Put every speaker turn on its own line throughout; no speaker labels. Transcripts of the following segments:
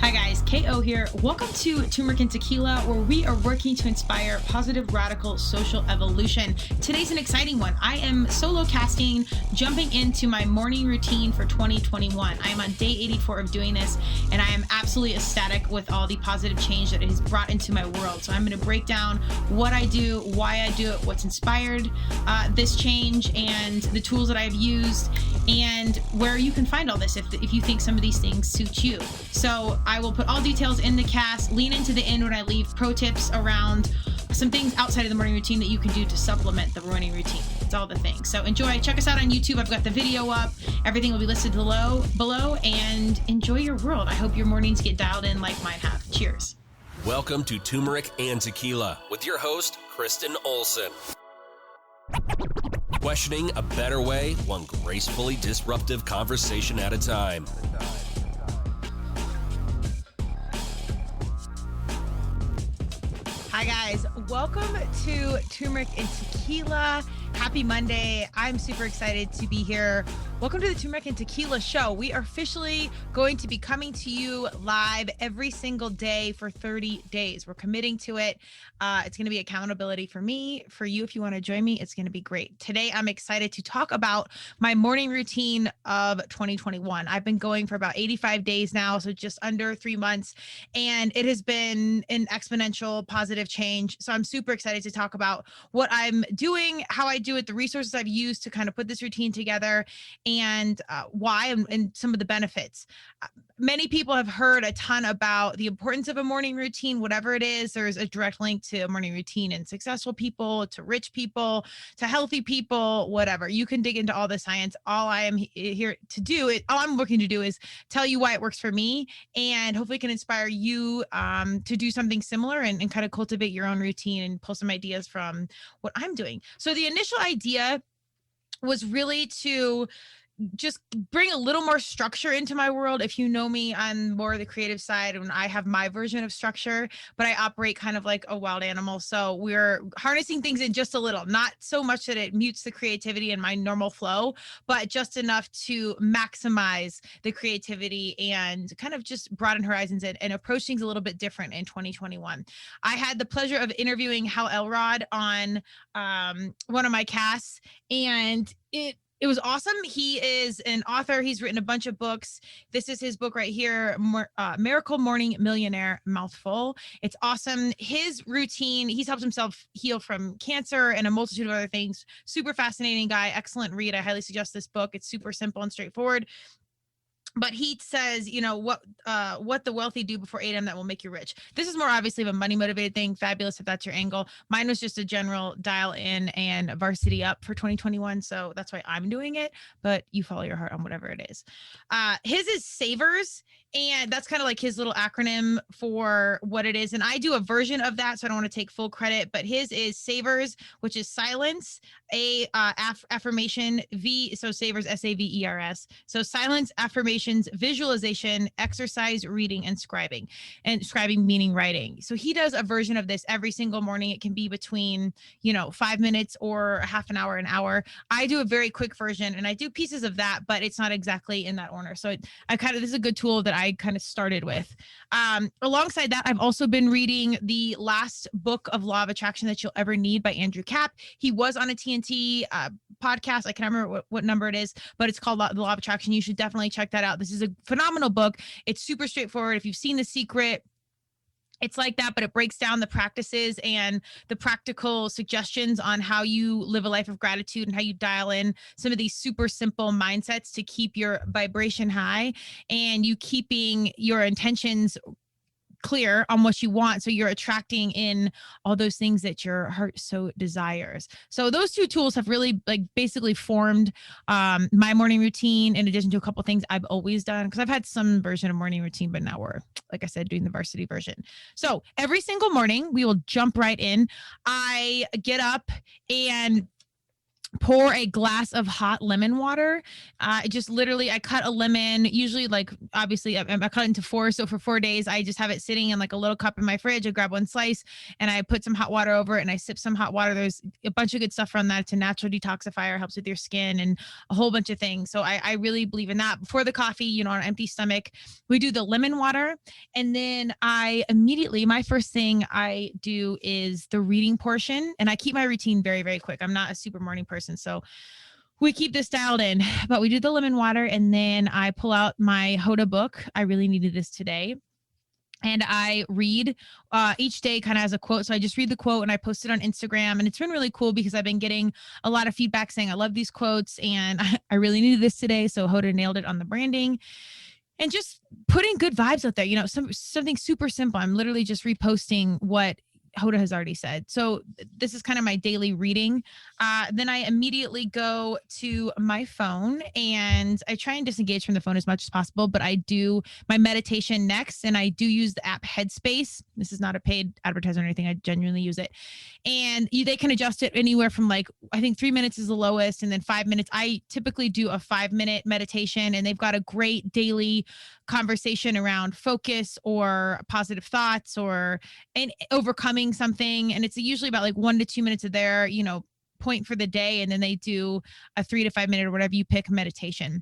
Hi guys, KO here. Welcome to Turmeric and Tequila, where we are working to inspire positive, radical social evolution. Today's an exciting one. I am solo casting, jumping into my morning routine for 2021. I am on day 84 of doing this, and I am absolutely ecstatic with all the positive change that it has brought into my world. So I'm going to break down what I do, why I do it, what's inspired this change, and the tools that I've used, and where you can find all this if you think some of these things suit you. So I will put all details in the cast, lean into the end when I leave pro tips around some things outside of the morning routine that you can do to supplement the morning routine. It's all the things. So enjoy. Check us out on YouTube. I've got the video up. Everything will be listed below, and enjoy your world. I hope your mornings get dialed in like mine have. Cheers.
Welcome to Turmeric and Tequila with your host, Kristen Olson. Questioning a better way, one gracefully disruptive conversation at a time.
Hi guys, welcome to Turmeric and Tequila. Happy Monday. I'm super excited to be here. Welcome to the Turmeric and Tequila show. We are officially going to be coming to you live every single day for 30 days. We're committing to it. It's going to be accountability for me, for you. If you want to join me, it's going to be great. Today, I'm excited to talk about my morning routine of 2021. I've been going for about 85 days now, so just under 3 months, and it has been an exponential positive change. So I'm super excited to talk about what I'm doing, how I do it, the resources I've used to kind of put this routine together, and why and some of the benefits. Many people have heard a ton about the importance of a morning routine, whatever it is. There's a direct link to a morning routine in successful people, to rich people, to healthy people, whatever. You can dig into all the science. All I am here to do, all I'm looking to do is tell you why it works for me, and hopefully can inspire you to do something similar and kind of cultivate your own routine and pull some ideas from what I'm doing. So the initial idea was really to just bring a little more structure into my world. If you know me, I'm more the creative side, and I have my version of structure, but I operate kind of like a wild animal. So we're harnessing things in just a little, not so much that it mutes the creativity in my normal flow, but just enough to maximize the creativity and kind of just broaden horizons and approach things a little bit different in 2021. I had the pleasure of interviewing Hal Elrod on one of my casts, and it was awesome. He is an author. He's written a bunch of books. This is his book right here, Miracle Morning Millionaire, mouthful. It's awesome. His routine, he's helped himself heal from cancer and a multitude of other things. Super fascinating guy. Excellent read. I highly suggest this book. It's super simple and straightforward. But he says, what the wealthy do before 8 a.m. that will make you rich. This is more obviously of a money motivated thing. Fabulous if that's your angle. Mine was just a general dial in and varsity up for 2021. So that's why I'm doing it. But you follow your heart on whatever it is. His is SAVERS. And that's kind of like his little acronym for what it is. And I do a version of that, so I don't want to take full credit. But his is SAVERS, which is silence, affirmation, so SAVERS, SAVERS. So silence, affirmations, visualization, exercise, reading, and scribing. And scribing meaning writing. So he does a version of this every single morning. It can be between, 5 minutes or half an hour, an hour. I do a very quick version, and I do pieces of that, but it's not exactly in that order. So this is a good tool that I kind of started with. Alongside that, I've also been reading the last book of Law of Attraction that you'll ever need by Andrew Capp. He was on a TNT podcast. I can't remember what number it is, but it's called The Law of Attraction. You should definitely check that out. This is a phenomenal book. It's super straightforward. If you've seen The Secret, it's like that, but it breaks down the practices and the practical suggestions on how you live a life of gratitude and how you dial in some of these super simple mindsets to keep your vibration high and you keeping your intentions clear on what you want, so you're attracting in all those things that your heart so desires. So those two tools have really basically formed my morning routine, in addition to a couple things I've always done, because I've had some version of morning routine, but now we're, like I said, doing the varsity version. So every single morning we will jump right in. I get up and pour a glass of hot lemon water. Just literally, I cut a lemon, usually like obviously I cut it into four. So for 4 days, I just have it sitting in like a little cup in my fridge. I grab one slice and I put some hot water over it and I sip some hot water. There's a bunch of good stuff from that. It's a natural detoxifier, helps with your skin and a whole bunch of things. So I really believe in that. Before the coffee, on an empty stomach, we do the lemon water. And then my first thing I do is the reading portion. And I keep my routine very, very quick. I'm not a super morning person. So we keep this dialed in, but we do the lemon water and then I pull out my Hoda book. I really needed this today. And I read each day kind of as a quote. So I just read the quote and I post it on Instagram. And it's been really cool because I've been getting a lot of feedback saying, I love these quotes and I really needed this today. So Hoda nailed it on the branding and just putting good vibes out there. Something super simple. I'm literally just reposting what Hoda has already said. So this is kind of my daily reading. Then I immediately go to my phone and I try and disengage from the phone as much as possible, but I do my meditation next and I do use the app Headspace. This is not a paid advertisement or anything. I genuinely use it. And they can adjust it anywhere from like, I think 3 minutes is the lowest and then 5 minutes. I typically do a 5-minute meditation and they've got a great daily conversation around focus or positive thoughts and overcoming something. And it's usually about like 1 to 2 minutes of their, point for the day. And then they do a 3 to 5 minute or whatever you pick meditation.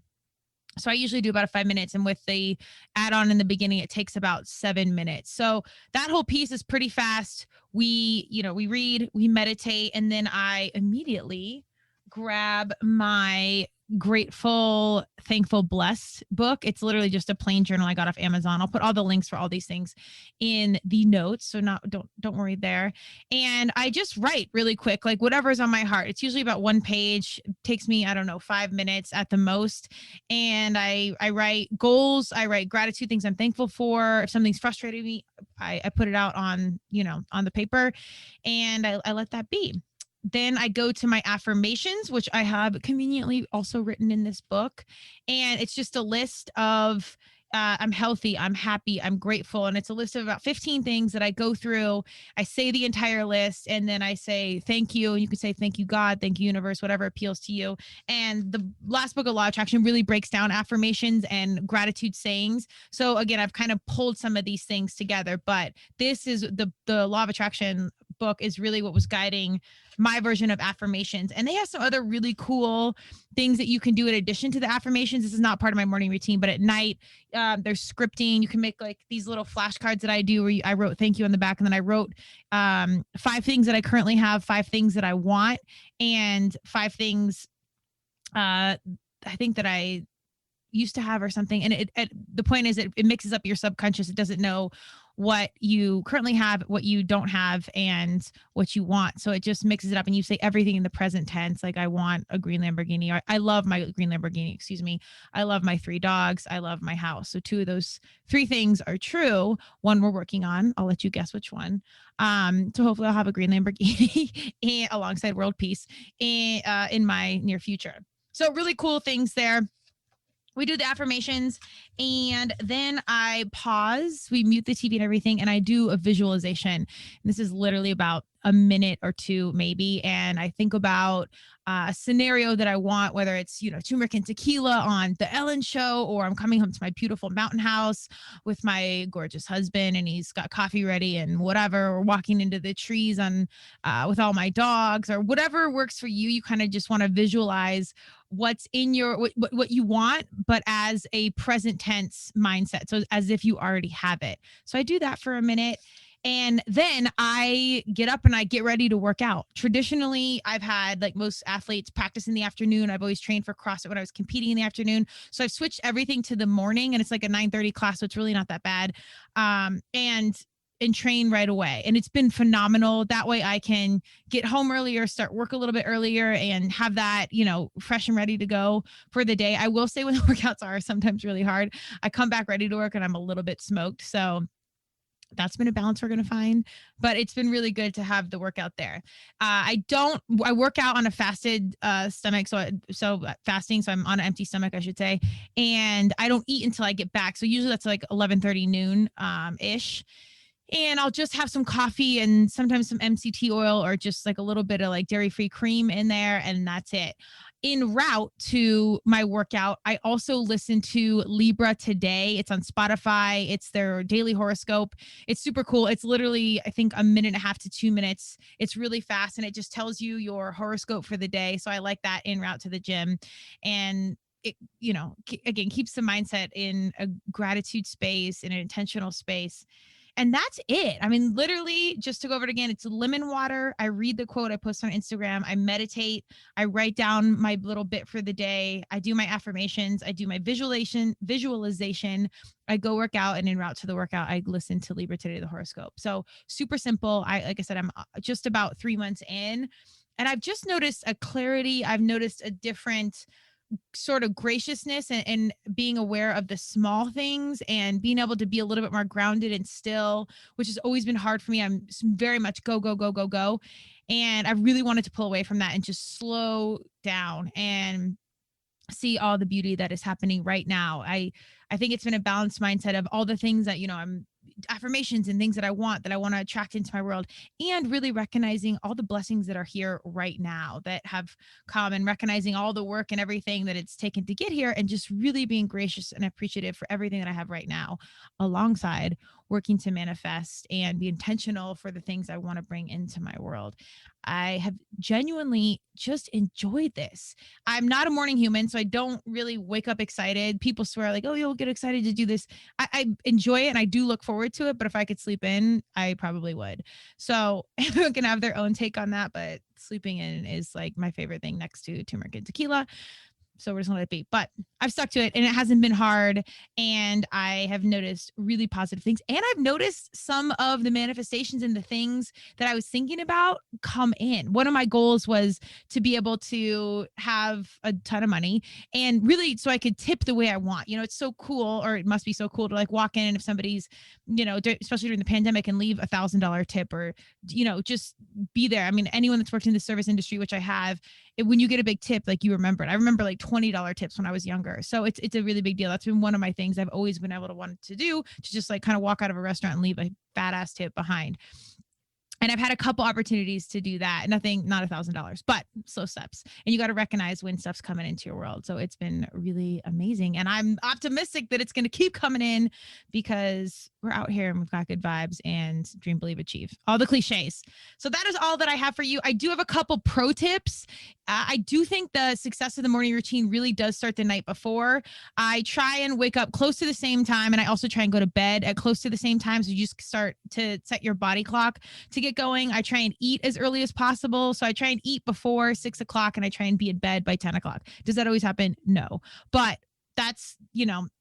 So I usually do about 5 minutes. And with the add on in the beginning, it takes about 7 minutes. So that whole piece is pretty fast. We read, we meditate, and then I immediately grab my Grateful, Thankful, Blessed book. It's literally just a plain journal I got off Amazon. I'll put all the links for all these things in the notes. So don't worry there. And I just write really quick, like whatever's on my heart. It's usually about 1 page. It takes me, I don't know, 5 minutes at the most. And I write goals, I write gratitude, things I'm thankful for. If something's frustrating me, I put it out on the paper and I let that be. Then I go to my affirmations, which I have conveniently also written in this book. And it's just a list of I'm healthy, I'm happy, I'm grateful. And it's a list of about 15 things that I go through. I say the entire list and then I say thank you. And you can say thank you, God, thank you, universe, whatever appeals to you. And the last book of Law of Attraction really breaks down affirmations and gratitude sayings. So again, I've kind of pulled some of these things together, but this is the Law of Attraction book is really what was guiding my version of affirmations. And they have some other really cool things that you can do in addition to the affirmations. This is not part of my morning routine, but at night, there's scripting. You can make like these little flashcards that I do where I wrote thank you on the back. And then I wrote 5 things that I currently have, 5 things that I want, and 5 things I think that I used to have or something. And the point is it mixes up your subconscious. It doesn't know what you currently have, what you don't have, and what you want. So it just mixes it up and you say everything in the present tense. Like I want a green Lamborghini. Or I love my green Lamborghini, excuse me. I love my 3 dogs. I love my house. So 2 of those 3 things are true. 1 we're working on. I'll let you guess which one. So hopefully I'll have a green Lamborghini alongside world peace in my near future. So really cool things there. We do the affirmations and then I pause, we mute the TV and everything. And I do a visualization. And this is literally about a minute or 2 maybe. And I think about a scenario that I want, whether it's, turmeric and tequila on the Ellen show, or I'm coming home to my beautiful mountain house with my gorgeous husband and he's got coffee ready and whatever, or walking into the trees with all my dogs or whatever works for you. You kind of just want to visualize what's in what you want, but as a present tense mindset. So as if you already have it. So I do that for a minute. And then I get up and I get ready to work out. Traditionally, I've had, like most athletes, practice in the afternoon. I've always trained for CrossFit when I was competing in the afternoon. So I've switched everything to the morning and it's like a 9:30 class. So it's really not that bad. And train right away. And it's been phenomenal. That way I can get home earlier, start work a little bit earlier and have that, fresh and ready to go for the day. I will say when the workouts are sometimes really hard, I come back ready to work and I'm a little bit smoked. So that's been a balance we're going to find, but it's been really good to have the workout there. I work out on a fasted stomach. So fasting. So I'm on an empty stomach, I should say. And I don't eat until I get back. So usually that's like 11:30 noon ish. And I'll just have some coffee and sometimes some MCT oil or just like a little bit of like dairy-free cream in there, and that's it. En route to my workout, I also listen to Libra Today. It's on Spotify. It's their daily horoscope. It's super cool. It's literally, I think, a minute and a half to 2 minutes. It's really fast and it just tells you your horoscope for the day. So I like that en route to the gym. And it, again, keeps the mindset in a gratitude space, in an intentional space. And that's it. I mean, literally, just to go over it again, it's lemon water. I read the quote, I post on Instagram, I meditate, I write down my little bit for the day. I do my affirmations, I do my visualization. I go work out, and en route to the workout, I listen to Libra Today, the horoscope. So super simple. Like I said, I'm just about 3 months in, and I've just noticed a clarity. I've noticed a different sort of graciousness and being aware of the small things and being able to be a little bit more grounded and still, which has always been hard for me. I'm very much go, go, go, go, go. And I really wanted to pull away from that and just slow down and see all the beauty that is happening right now. I think it's been a balanced mindset of all the things that, I'm affirmations and things that I want to attract into my world, and really recognizing all the blessings that are here right now that have come, and recognizing all the work and everything that it's taken to get here, and just really being gracious and appreciative for everything that I have right now, alongside working to manifest and be intentional for the things I want to bring into my world. I have genuinely just enjoyed this. I'm not a morning human, so I don't really wake up excited. People swear like, oh, you'll get excited to do this. I enjoy it and I do look forward to it, but if I could sleep in, I probably would. So everyone can have their own take on that, but sleeping in is like my favorite thing next to turmeric and tequila. So we're just gonna let it be. But I've stuck to it and it hasn't been hard. And I have noticed really positive things. And I've noticed some of the manifestations and the things that I was thinking about come in. One of my goals was to be able to have a ton of money, and really so I could tip the way I want. It's so cool, or it must be so cool to like walk in, and if somebody's, especially during the pandemic, and leave $1,000 tip, or, just be there. I mean, anyone that's worked in the service industry, which I have, when you get a big tip, like you remember it. I remember like $20 tips when I was younger. So it's a really big deal. That's been one of my things I've always been able to want to do, to just like kind of walk out of a restaurant and leave a fat ass tip behind. And I've had a couple opportunities to do that. Not $1,000, but slow steps. And you got to recognize when stuff's coming into your world. So it's been really amazing. And I'm optimistic that it's going to keep coming in, because we're out here and we've got good vibes and dream, believe, achieve. All the cliches. So that is all that I have for you. I do have a couple pro tips. I do think the success of the morning routine really does start the night before. I try and wake up close to the same time. And I also try and go to bed at close to the same time. So you just start to set your body clock to get going. I try and eat as early as possible. So I try and eat before 6 o'clock, and I try and be in bed by 10 o'clock. Does that always happen? No. But that's,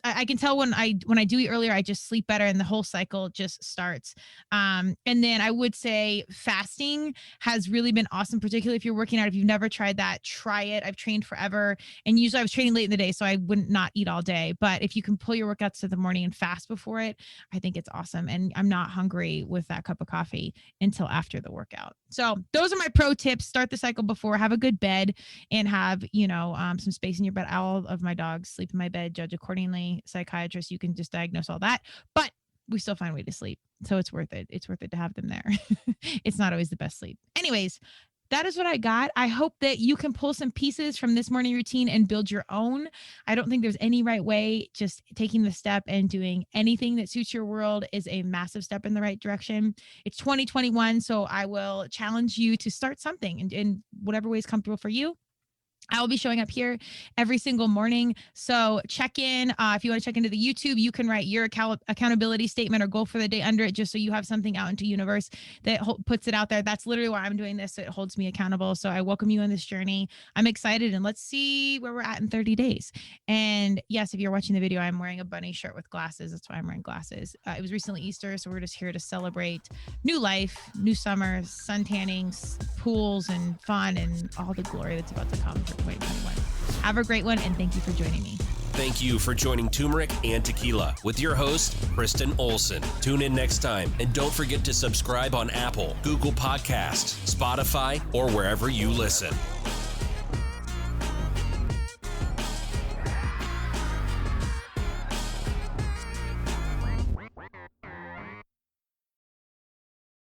I can tell when I do eat earlier, I just sleep better and the whole cycle just starts. And then I would say fasting has really been awesome, particularly if you're working out. If you've never tried that, try it. I've trained forever, and usually I was training late in the day, so I wouldn't not eat all day. But if you can pull your workouts to the morning and fast before it, I think it's awesome. And I'm not hungry with that cup of coffee until after the workout. So those are my pro tips. Start the cycle before, have a good bed, and have, some space in your bed. All of my dogs sleep in my bed, judge accordingly. Psychiatrist, you can just diagnose all that, but we still find a way to sleep. So it's worth it. It's worth it to have them there. It's not always the best sleep. Anyways, that is what I got. I hope that you can pull some pieces from this morning routine and build your own. I don't think there's any right way. Just taking the step and doing anything that suits your world is a massive step in the right direction. It's 2021, so I will challenge you to start something in whatever way is comfortable for you. I will be showing up here every single morning. So check in. If you want to check into the YouTube, you can write your accountability statement or goal for the day under it, just so you have something out into universe that puts it out there. That's literally why I'm doing this. It holds me accountable. So I welcome you on this journey. I'm excited, and let's see where we're at in 30 days. And yes, if you're watching the video, I'm wearing a bunny shirt with glasses. That's why I'm wearing glasses. It was recently Easter, so we're just here to celebrate new life, new summer, sun tannings, pools, and fun, and all the glory that's about to come for 2021. Have a great one, and thank you for joining me.
Thank you for joining Turmeric and Tequila with your host, Kristen Olson. Tune in next time, and don't forget to subscribe on Apple, Google Podcasts, Spotify, or wherever you listen.